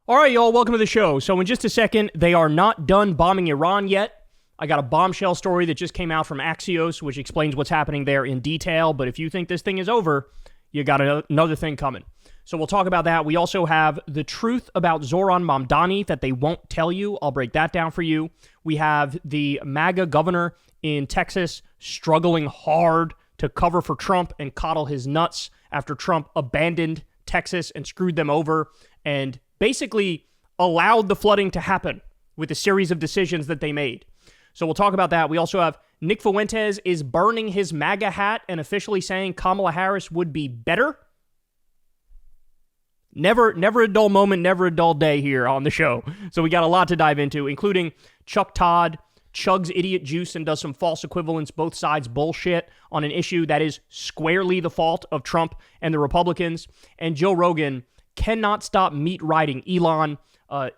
All right, y'all, welcome to the show. So in just a second, they are not done bombing Iran yet. I got a bombshell story that just came out from Axios, which explains what's happening there in detail. But if you think this thing is over, you got another thing coming. So we'll talk about that. We also have the truth about Zoran Mamdani that they won't tell you. I'll break that down for you. We have the MAGA governor in Texas struggling hard to cover for Trump and coddle his nuts after Trump abandoned Texas and screwed them over and basically allowed the flooding to happen with a series of decisions that they made. So we'll talk about that. We also have Nick Fuentes is burning his MAGA hat and officially saying Kamala Harris would be better. Never a dull moment, never a dull day here on the show. So we got a lot to dive into, including Chuck Todd chugs idiot juice and does some false equivalence, both sides bullshit on an issue that is squarely the fault of Trump and the Republicans. And Joe Rogan cannot stop meat riding Elon.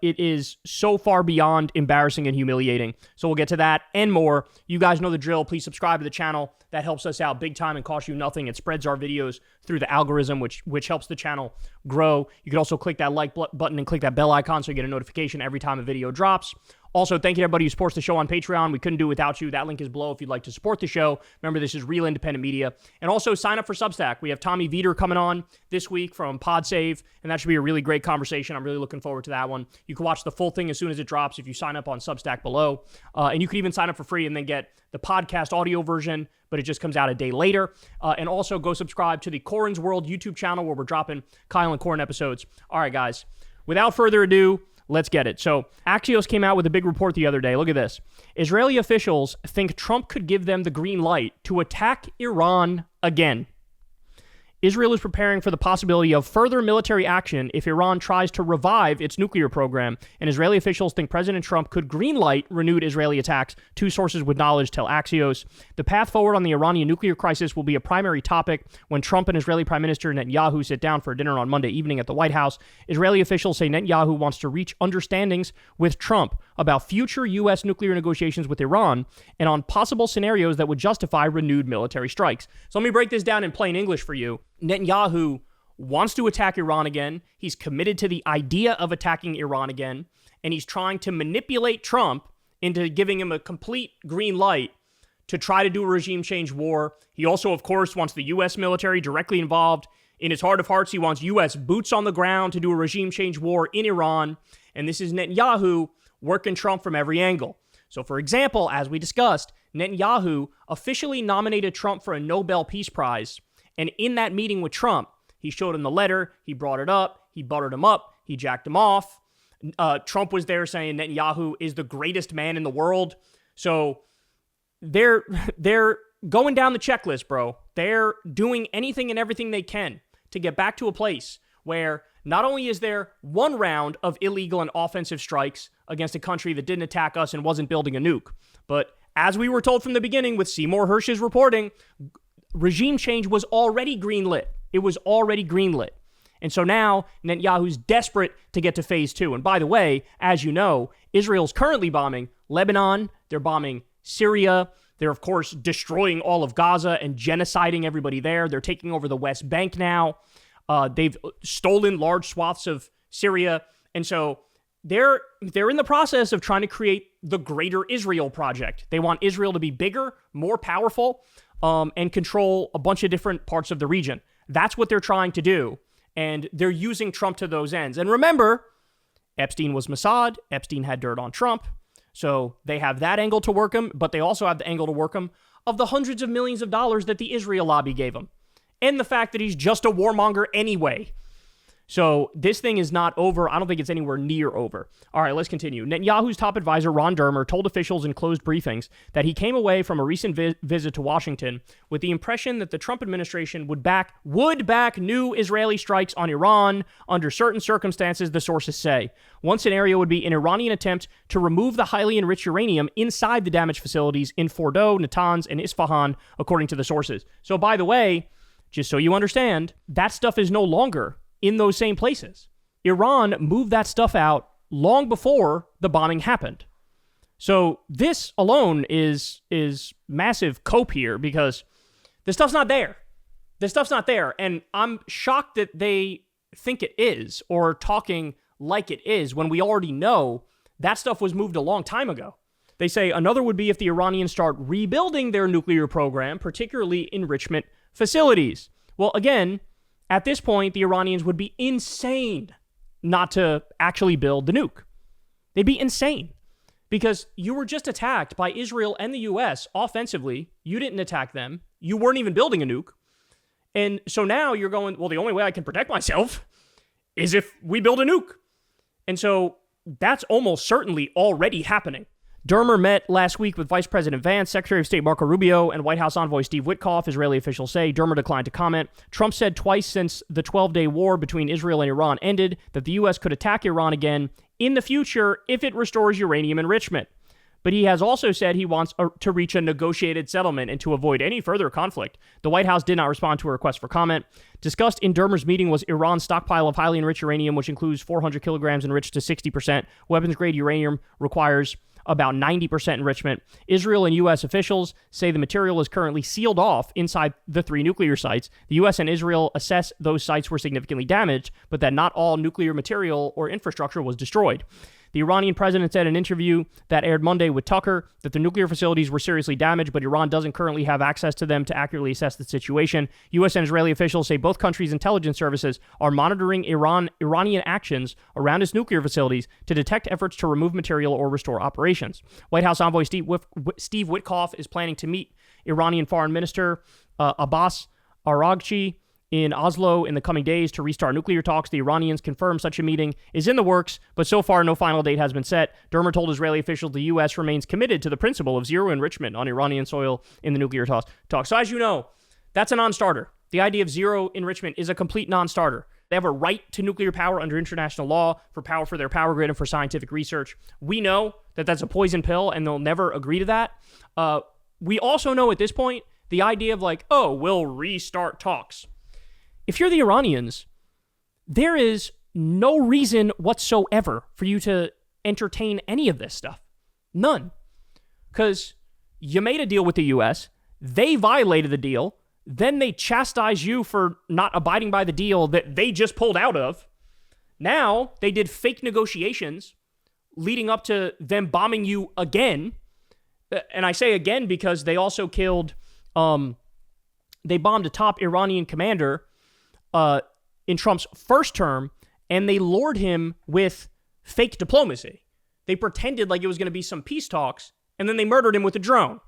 It is so far beyond embarrassing and humiliating. So we'll get to that and more. You guys know the drill. Please subscribe to the channel. That helps us out big time and costs you nothing. It spreads our videos through the algorithm, which helps the channel grow. You can also click that like button and click that bell icon so you get a notification every time a video drops. Also, thank you to everybody who supports the show on Patreon. We couldn't do it without you. That link is below if you'd like to support the show. Remember, this is real independent media. And also, sign up for Substack. We have Tommy Veeder coming on this week from PodSave, and that should be a really great conversation. I'm really looking forward to that one. You can watch the full thing as soon as it drops if you sign up on Substack below. And you can even sign up for free and then get the podcast audio version, but it just comes out a day later. And also, go subscribe to the Corin's World YouTube channel where we're dropping Kyle and Corin episodes. All right, guys. Without further ado, let's get it. So Axios came out with a big report the other day. Look at this. Israeli officials think Trump could give them the green light to attack Iran again. Israel is preparing for the possibility of further military action if Iran tries to revive its nuclear program, and Israeli officials think President Trump could greenlight renewed Israeli attacks. Two sources with knowledge tell Axios. The path forward on the Iranian nuclear crisis will be a primary topic when Trump and Israeli Prime Minister Netanyahu sit down for dinner on Monday evening at the White House. Israeli officials say Netanyahu wants to reach understandings with Trump about future U.S. nuclear negotiations with Iran and on possible scenarios that would justify renewed military strikes. So let me break this down in plain English for you. Netanyahu wants to attack Iran again. He's committed to the idea of attacking Iran again, and he's trying to manipulate Trump into giving him a complete green light to try to do a regime change war. He also, of course, wants the U.S. military directly involved. In his heart of hearts, he wants U.S. boots on the ground to do a regime change war in Iran, and this is Netanyahu working Trump from every angle. So, for example, as we discussed, Netanyahu officially nominated Trump for a Nobel Peace Prize. And in that meeting with Trump, he showed him the letter, he brought it up, he buttered him up, he jacked him off. Trump was there saying Netanyahu is the greatest man in the world. So they're going down the checklist, bro. They're doing anything and everything they can to get back to a place where not only is there one round of illegal and offensive strikes against a country that didn't attack us and wasn't building a nuke, but as we were told from the beginning with Seymour Hersh's reporting, regime change was already greenlit. It was already greenlit. And so now Netanyahu's desperate to get to phase two. And by the way, as you know, Israel's currently bombing Lebanon. They're bombing Syria. They're, of course, destroying all of Gaza and genociding everybody there. They're taking over the West Bank now. They've stolen large swaths of Syria. And so they're in the process of trying to create the Greater Israel Project. They want Israel to be bigger, more powerful, and control a bunch of different parts of the region. That's what they're trying to do, and they're using Trump to those ends. And remember, Epstein was Mossad. Epstein had dirt on Trump, so they have that angle to work him, but they also have the angle to work him of the hundreds of millions of dollars that the Israel lobby gave him, and the fact that he's just a warmonger anyway. So this thing is not over. I don't think it's anywhere near over. All right, let's continue. Netanyahu's top advisor, Ron Dermer, told officials in closed briefings that he came away from a recent visit to Washington with the impression that the Trump administration would back new Israeli strikes on Iran under certain circumstances, the sources say. One scenario would be an Iranian attempt to remove the highly enriched uranium inside the damaged facilities in Fordow, Natanz, and Isfahan, according to the sources. So by the way, just so you understand, that stuff is no longer in those same places. Iran moved that stuff out long before the bombing happened. So this alone is massive cope here because the stuff's not there. The stuff's not there. And I'm shocked that they think it is or talking like it is when we already know that stuff was moved a long time ago. They say another would be if the Iranians start rebuilding their nuclear program, particularly enrichment facilities. Well, again, at this point, the Iranians would be insane not to actually build the nuke. They'd be insane because you were just attacked by Israel and the U.S. offensively. You didn't attack them. You weren't even building a nuke. And so now you're going, well, the only way I can protect myself is if we build a nuke. And so that's almost certainly already happening. Dermer met last week with Vice President Vance, Secretary of State Marco Rubio, and White House envoy Steve Witkoff, Israeli officials say. Dermer declined to comment. Trump said twice since the 12-day war between Israel and Iran ended that the U.S. could attack Iran again in the future if it restores uranium enrichment. But he has also said he wants to reach a negotiated settlement and to avoid any further conflict. The White House did not respond to a request for comment. Discussed in Dermer's meeting was Iran's stockpile of highly enriched uranium, which includes 400 kilograms enriched to 60%. Weapons-grade uranium requires about 90% enrichment. Israel and U.S. officials say the material is currently sealed off inside the 3 nuclear sites. The U.S. and Israel assess those sites were significantly damaged, but that not all nuclear material or infrastructure was destroyed. The Iranian president said in an interview that aired Monday with Tucker that the nuclear facilities were seriously damaged, but Iran doesn't currently have access to them to accurately assess the situation. U.S. and Israeli officials say both countries' intelligence services are monitoring Iranian actions around its nuclear facilities to detect efforts to remove material or restore operations. White House envoy Steve Witkoff is planning to meet Iranian Foreign Minister Abbas Araghchi in Oslo in the coming days to restart nuclear talks. The Iranians confirmed such a meeting is in the works, but so far no final date has been set. Dermer told Israeli officials the U.S. remains committed to the principle of zero enrichment on Iranian soil in the nuclear talks. So as you know, that's a non-starter. The idea of zero enrichment is a complete non-starter. They have a right to nuclear power under international law for their power grid and for scientific research. We know that that's a poison pill and they'll never agree to that. We also know at this point the idea of we'll restart talks. If you're the Iranians, there is no reason whatsoever for you to entertain any of this stuff. None. Because you made a deal with the U.S., they violated the deal, then they chastise you for not abiding by the deal that they just pulled out of. Now, they did fake negotiations leading up to them bombing you again. And I say again because they also killed, they bombed a top Iranian commander in Trump's first term, and they lured him with fake diplomacy. They pretended like it was going to be some peace talks, and then they murdered him with a drone.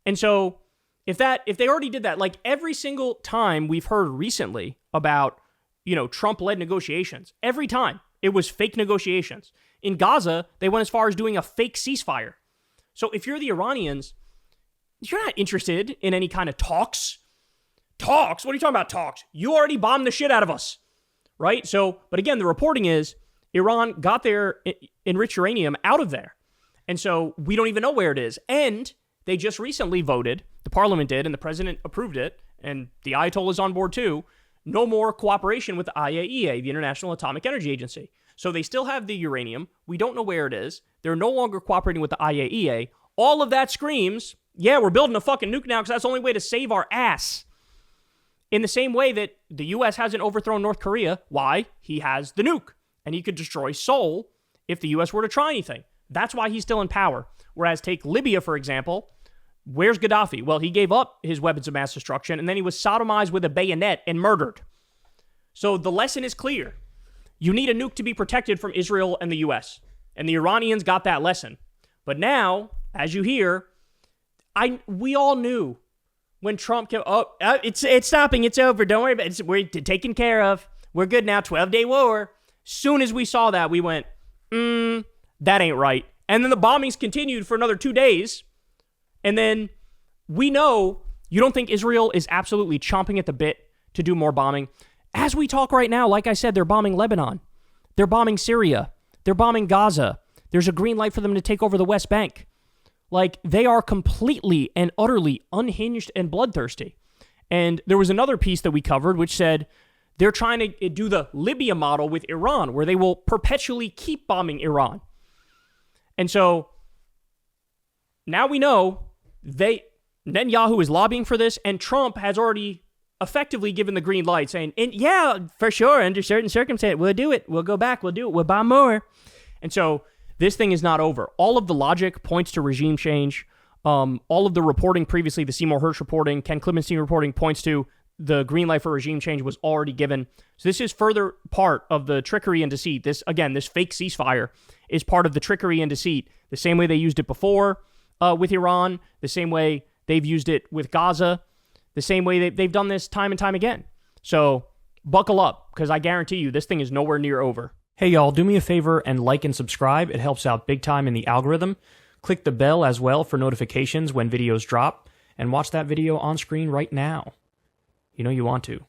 And so if they already did that, like every single time we've heard recently about, Trump-led negotiations, every time it was fake negotiations. In Gaza, they went as far as doing a fake ceasefire. So if you're the Iranians, you're not interested in any kind of talks. Talks? What are you talking about, talks? You already bombed the shit out of us, right? So, but again, the reporting is Iran got their enriched uranium out of there. And so we don't even know where it is. And they just recently voted, the parliament did, and the president approved it, and the Ayatollah is on board too, no more cooperation with the IAEA, the International Atomic Energy Agency. So they still have the uranium. We don't know where it is. They're no longer cooperating with the IAEA. All of that screams, yeah, we're building a fucking nuke now because that's the only way to save our ass. In the same way that the U.S. hasn't overthrown North Korea, why? He has the nuke, and he could destroy Seoul if the U.S. were to try anything. That's why he's still in power. Whereas take Libya, for example. Where's Gaddafi? Well, he gave up his weapons of mass destruction, and then he was sodomized with a bayonet and murdered. So the lesson is clear. You need a nuke to be protected from Israel and the U.S., and the Iranians got that lesson. But now, as you hear, we all knew when Trump came, it's stopping, it's over, don't worry about it, we're taken care of, we're good now, 12-day war. Soon as we saw that, we went, that ain't right. And then the bombings continued for another 2 days, and then we know you don't think Israel is absolutely chomping at the bit to do more bombing. As we talk right now, like I said, they're bombing Lebanon, they're bombing Syria, they're bombing Gaza. There's a green light for them to take over the West Bank. Like, they are completely and utterly unhinged and bloodthirsty. And there was another piece that we covered which said they're trying to do the Libya model with Iran, where they will perpetually keep bombing Iran. And so now we know Netanyahu is lobbying for this, and Trump has already effectively given the green light, saying, and yeah, for sure, under certain circumstances, we'll do it. We'll go back. We'll do it. We'll bomb more. And so this thing is not over. All of the logic points to regime change. All of the reporting previously, the Seymour Hersh reporting, Ken Klimenstein reporting, points to the green light for regime change was already given. So this is further part of the trickery and deceit. This, again, this fake ceasefire is part of the trickery and deceit. The same way they used it before with Iran, the same way they've used it with Gaza, the same way they've done this time and time again. So buckle up, because I guarantee you this thing is nowhere near over. Hey, y'all, do me a favor and like and subscribe. It helps out big time in the algorithm. Click the bell as well for notifications when videos drop, and watch that video on screen right now. You know you want to.